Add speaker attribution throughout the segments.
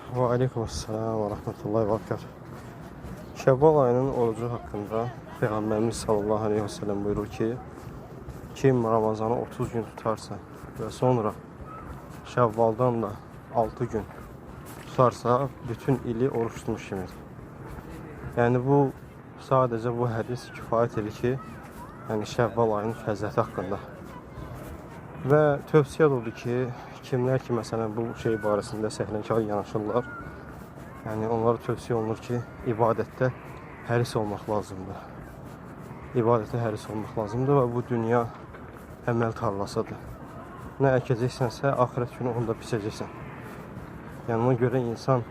Speaker 1: Və aleykümselam və rahmetullahi və bərəkətuh. Şəvval ayının orucu haqqında Peyğəmbərimiz sallallahu aleyhi və səlləm buyurur ki, kim Ramazanı 30 gün tutarsa və sonra Şəvvaldan da 6 gün tutarsa, bütün ili oruç tutmuş kimidir. Yəni bu sadəcə bu hədis kifayət edir ki, yəni Şəvval ayının fəziləti haqqında. Və tövsiyə odur ki, kimlər ki, məsələn, bu şey barəsində səhlənkar yanaşırlar, yəni onlara tövsiyə olunur ki, ibadətdə həris olmaq lazımdır. İbadətə həris olmaq lazımdır və bu dünya əməl tarlasıdır. Nə əkəcəksənsə, axirət günü onda biçəcəksən. Yəni ona görə insan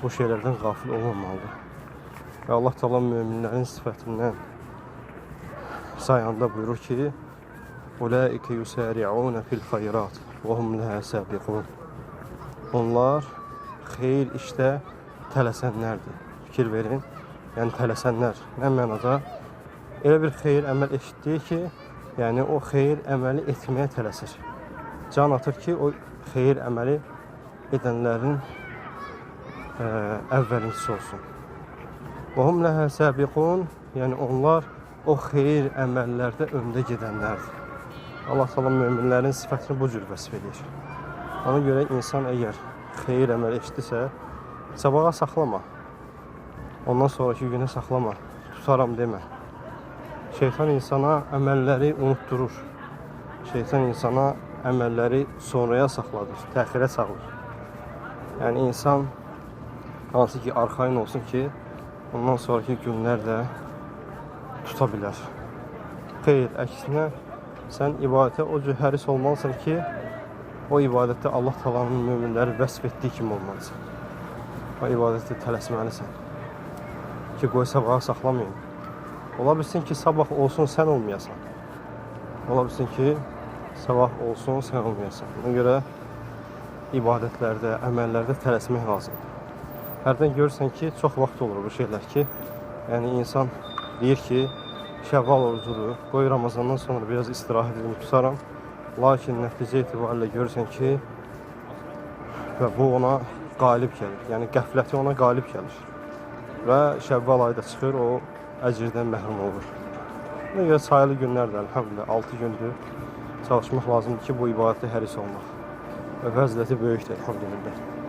Speaker 1: bu şeylərdən qafil olmamalıdır. Və Allah Teala möminlərin sifətindən sayanda buyurur ki, Ulaike yusari'un fil xeyrat və hum laha sabiqun. Onlar xeyir işdə tələsənlərdir. Fikir verin. Yəni tələsənlər. Nə mənada? Elə bir xeyir əməl etdiyi ki, yəni o xeyir əməli etməyə tələsir. Can atır ki, o xeyir əməli edənlərin əvvəlincisi olsun. Və hum laha sabiqun. Yəni onlar o xeyir əməllərdə öndə gedənlərdir. Allah Teala möminlərin sifətini bu cür vəsf edir. Ona görə insan əgər xeyir əməl etdisə, sabaha saxlama. Ondan sonraki günə saxlama. Tutaram demə. Şeytan insana əməlləri unutturur. Şeytan insana əməlləri sonraya saxladır, təxirə salır. Yəni insan hansı ki arxayın olsun ki, ondan sonraki günlər də tuta bilər. Xeyr, əksinə sən ibadətə o cür həris olmalısan ki, o ibadətdə Allah Taala'nın möminləri vəsf etdiyi kimi olmalısan. O ibadətdə tələsməlisən ki, qoy sabaha saxlamayın. Ola bilsin ki, sabah olsun, sən olmayasan. Ola bilsin ki, sabah olsun, sən olmayasan. Ona görə ibadətlərdə, əməllərdə tələsmək lazımdır. Hərdən görürsən ki, çox vaxt olur bu şeylər ki, yəni insan deyir ki, Şəvval orucudur, qoy Ramazandan sonra biraz istirahət edib tutaram. Lakin nəticə etibarilə görürsən ki, və bu ona qalib gəlir. Yəni qəfləti ona qalib gəlir. Və Şəvval ayda çıxır, o əcrdən məhrum olur. Ona görə sayılı günlərdir, əlhamdülillah, 6 gündür çalışmaq lazımdır ki, bu ibadətə həris olmaq. Və fəziləti böyükdür, əlhamdülillah.